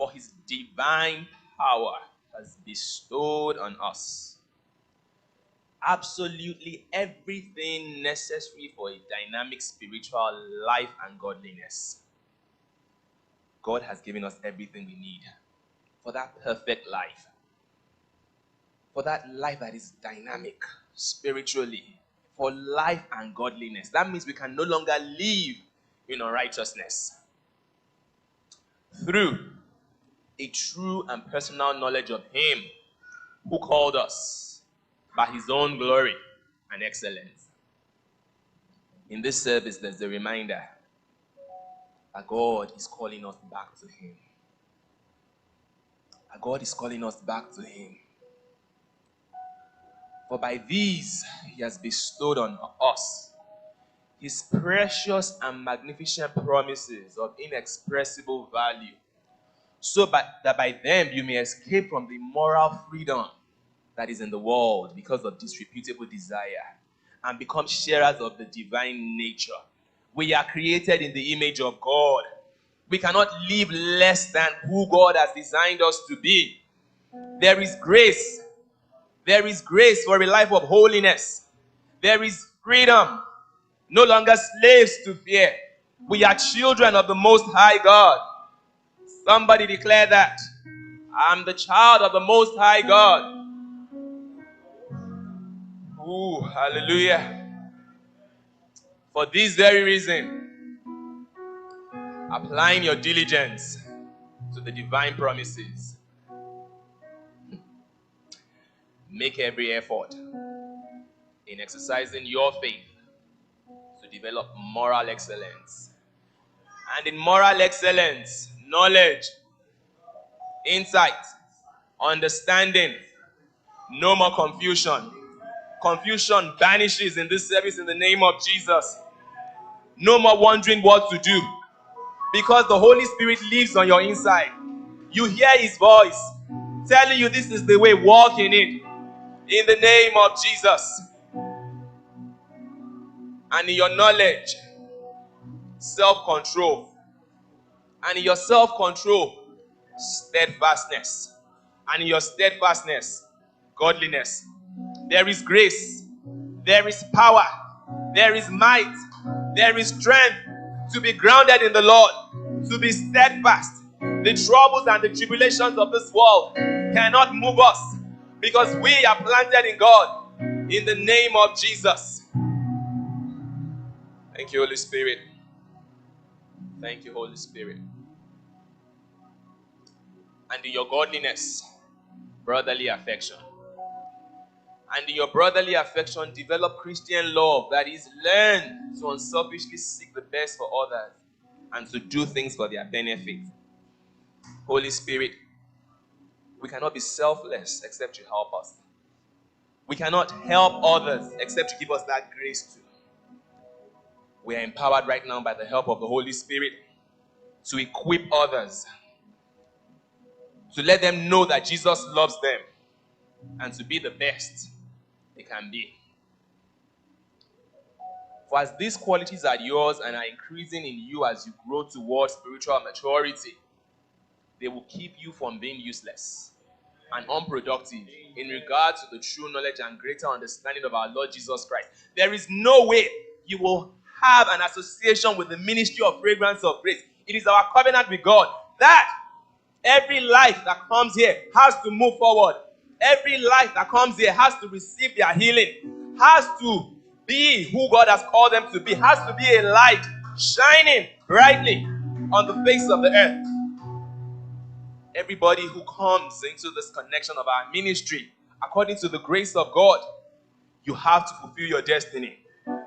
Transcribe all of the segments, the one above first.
For his divine power has bestowed on us absolutely everything necessary for a dynamic spiritual life and godliness. God has given us everything we need for that perfect life, for that life that is dynamic spiritually, for life and godliness. That means we can no longer live in unrighteousness. Through a true and personal knowledge of him who called us by his own glory and excellence. In this service, there's a reminder that God is calling us back to him. That God is calling us back to him. For by these he has bestowed on us his precious and magnificent promises of inexpressible value, so that by them you may escape from the moral freedom that is in the world because of disreputable desire, and become sharers of the divine nature. We are created in the image of God. We cannot live less than who God has designed us to be. There is grace. There is grace for a life of holiness. There is freedom. No longer slaves to fear. We are children of the Most High God. Somebody declare that. I'm the child of the Most High God. Ooh, hallelujah. For this very reason, applying your diligence to the divine promises, make every effort in exercising your faith to develop moral excellence. And in moral excellence, knowledge, insight, understanding, no more confusion. Confusion vanishes in this service in the name of Jesus. No more wondering what to do, because the Holy Spirit lives on your inside. You hear his voice telling you this is the way, walk in it. In the name of Jesus. And in your knowledge, self-control. And in your self-control, steadfastness. And in your steadfastness, godliness. There is grace. There is power. There is might. There is strength to be grounded in the Lord. To be steadfast. The troubles and the tribulations of this world cannot move us, because we are planted in God. In the name of Jesus. Thank you, Holy Spirit. Thank you, Holy Spirit. And in your godliness, brotherly affection. And in your brotherly affection, develop Christian love. That is, learn to unselfishly seek the best for others and to do things for their benefit. Holy Spirit, we cannot be selfless except you help us. We cannot help others except you give us that grace too. We are empowered right now by the help of the Holy Spirit to equip others, to let them know that Jesus loves them, and to be the best they can be. For as these qualities are yours and are increasing in you as you grow towards spiritual maturity, they will keep you from being useless and unproductive in regard to the true knowledge and greater understanding of our Lord Jesus Christ. There is no way you will have an association with the ministry of fragrance of grace. It is our covenant with God that every life that comes here has to move forward. Every life that comes here has to receive their healing, has to be who God has called them to be, has to be a light shining brightly on the face of the earth. Everybody who comes into this connection of our ministry, according to the grace of God, you have to fulfill your destiny.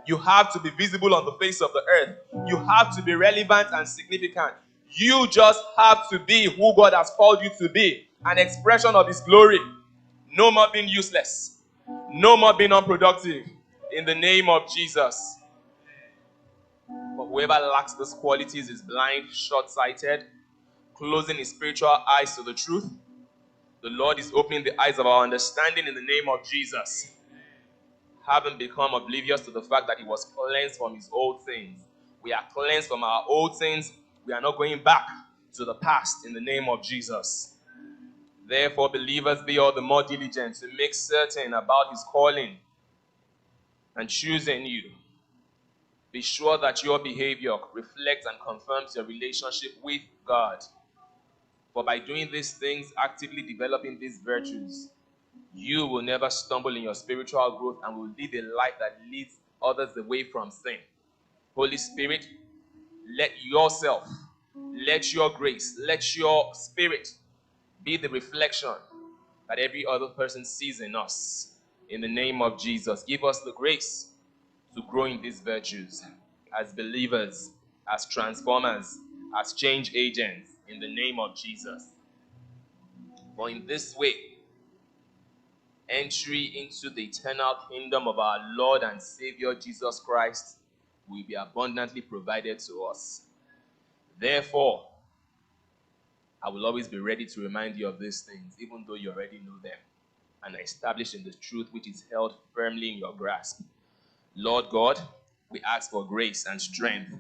You have to be visible on the face of the earth. You have to be relevant and significant. You just have to be who God has called you to be, an expression of his glory. No more being useless. No more being unproductive. In the name of Jesus. For whoever lacks these qualities is blind, short-sighted, closing his spiritual eyes to the truth. The Lord is opening the eyes of our understanding in the name of Jesus. Having become oblivious to the fact that he was cleansed from his old sins. We are cleansed from our old sins. We are not going back to the past in the name of Jesus. Therefore, believers, be all the more diligent to make certain about his calling and choosing you. Be sure that your behavior reflects and confirms your relationship with God. For by doing these things, actively developing these virtues, you will never stumble in your spiritual growth and will live a life that leads others away from sin. Holy Spirit, let yourself, let your grace, let your spirit be the reflection that every other person sees in us. In the name of Jesus, give us the grace to grow in these virtues as believers, as transformers, as change agents, in the name of Jesus. For in this way, entry into the eternal kingdom of our Lord and Savior Jesus Christ will be abundantly provided to us. Therefore, I will always be ready to remind you of these things, even though you already know them, and established in the truth which is held firmly in your grasp. Lord God, we ask for grace and strength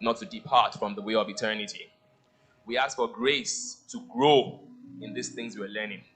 not to depart from the way of eternity. We ask for grace to grow in these things we're learning.